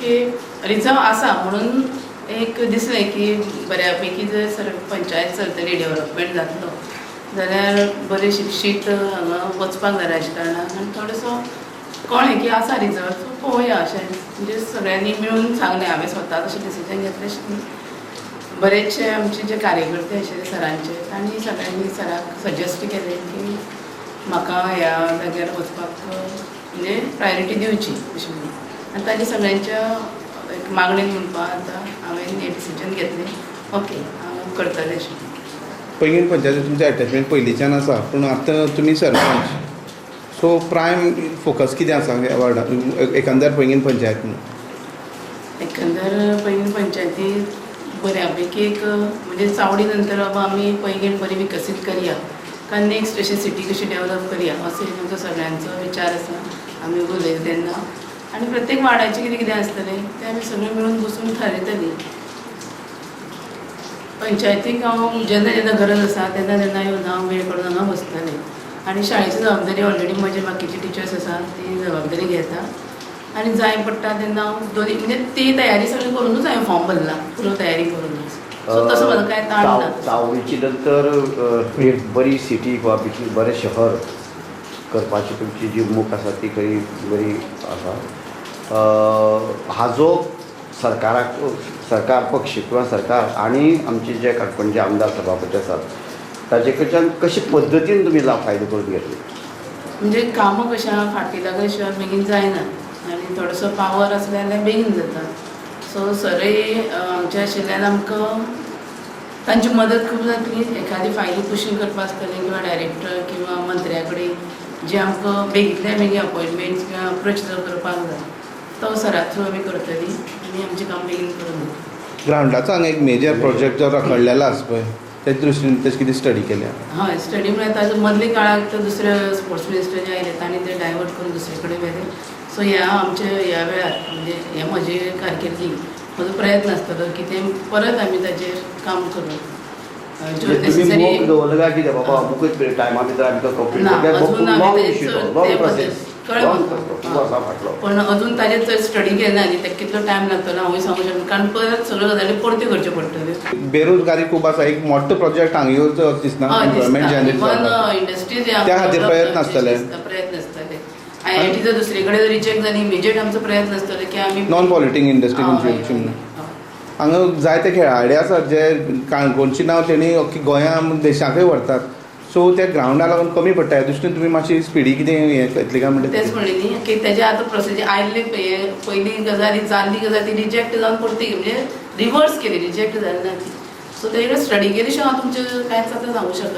की रिझर्व आसा म्हणून एक दिसलें की बऱ्यापैकी जर पंचायत चलतली डेव्हलपमेंट जातलो जाल्यार बरे शिक्षीत हांगा वचपाक जाय राजकारणाक आनी थोडोसो कळ्ळें की आसा रिझर्व पळोवया अशें म्हणजे सगळ्यांनी मेळून सांगलें हांवें स्वता तशें डिसिजन घेतलें बरेचशे आमचे जे कार्यकर्ते आशिल्ले सरांचे तांणी सगळ्यांनी सराक सजेस्ट केलें की म्हाका ह्या जाग्यार वचपाक म्हणजे प्रायोरिटी दिवची अशें म्हणून आनी ताजी सगळ्यांच्या एक मागणेक म्हणपाक आतां हांवें हें डिसिजन घेतलें ओके हांव करतलें अशें. पैंगीण पंचायतीन तुमचें एटॅचमेंट पयलींच्यान आसा पूण आतां तुमी सरपंच सो प्रायम फोकस कितें आसा ह्या वार्डान एकंदर पैंगीण पंचायतीन? एकंदर पैंगीण पंचायतींत बऱ्यापैकी एक म्हणजे चावडी नंतर बाबा आमी पैंगीण बरी विकसीत करया काय नेक्स्ट अशी सिटी कशी डेव्हलप करया असो आमचो सगळ्यांचो विचार आसा. आमी उलयले तेन्ना आनी प्रत्येक वार्डाचें कितें कितें आसतलें तें आमी सगळें मेळून बसून थारयतलीं. पंचायतीक हांव जेन्ना जेन्ना गरज आसा तेन्ना तेन्ना येवन हांव वेळ काडून हांगा बसतलें आनी शाळेची जबाबदारी ऑलरेडी म्हजे बाकीचे टिचर्स आसा ती जबाबदारी घेता आनी जाय पडटा तेन्ना हांव दोनी म्हणजे ती तयारी सगळी करूनच हांवें फॉर्म भरला पुरो तयारी करूनच सो तसो म्हाका कांय ताण ना. चावडीची नंतर एक बरी सिटी वा बरें शहर करपाची तुमची जी मूख आसा ती खरी बरी आसा. हाजो सरकार पक्ष किंवा सरकार आनी आमचे जे काणकोणचे आमदार सभापती आसात ताजे कडच्यान कशे पद्दतीन तुमी फायदो करून घेतले? म्हणजे कामां कशें आहा फाटी लागल्या शिवाय बेगीन जायना आनी थोडोसो पावर आसले जाल्यार बेगीन जाता. सो सरय हांगचे आशिल्ल्यान आमकां तांची मदत खूब जातली. एखादी फायली पुशींग करपा आसतली किंवा डायरेक्टर किंवा मंत्र्या कडेन जे आमकां बेगींतल्या बेगीन अपॉयंटमेंट्स किंवा अप्रोच करपाक जाय तो सरा थ्रू आमी करतली आनी आमचें काम बेगीन करून घेतली. ग्रावंडाचो हांगा एक मेजर प्रोजेक्ट जो रखडलेलो आसा पळय तेजे दृश्टीन तेजे कितें स्टडी केल्या? हय स्टडी म्हळ्यार ताजे मदले काळाक तो दुसरे स्पोर्ट्स मिनिस्टर जे आयले तांणी ते डायवर्ट करून दुसरे कडेन व्हेले. सो ह्या आमच्या ह्या वेळार म्हणजे हे म्हजे कारकिर्दीक म्हजो प्रयत्न आसतलो की तें परत आमी ताचेर काम करूं. दवरलं काय कितें बाबा अमुकूच टायमा भितर आमी तो पण अजून ताजेर चड स्टडी केली ना न्ही तेका कितलो टायम लागतलो हांवूय सांगूंक शकना कारण परत सगळ्यो गजाली परत्यो करच्यो पडटल्यो. बेरोजगारी खूब आसा एक मोठो प्रोजेक्ट हांगा येवचो दिसना एम्प्लॉयमेंट जनरेट इंडस्ट्रीज त्या खातीर प्रयत्न आसतले. IIT जर दुसरे कडेन रिजेक्ट जाली इमिजिएट आमचो प्रयत्न आसतलो की आमी नॉन पॉलिटिंग इंडस्ट्री खंयची हांगा जायते खेळाडे आसात जे काणकोणचें नांव तेणी अख्खी गोंया देशाकय व्हरतात. सो त्या ग्रावंडा लागून कमी पडटा ह्या दृश्टीन तुमी मातशी स्पिडी कितें हें करतली काय म्हणटा तेच म्हणलें न्ही की तेजे आतां प्रोसिजर आयल्ले पयली गजाली जाल्ली गजाल ती रिजेक्ट जावन परती म्हणजे रिवर्स केली रिजेक्ट जाली ना ती. सो तेजेर स्टडी केली शिवाय हांव तुमचें कांयच आतां सांगूंक शकना.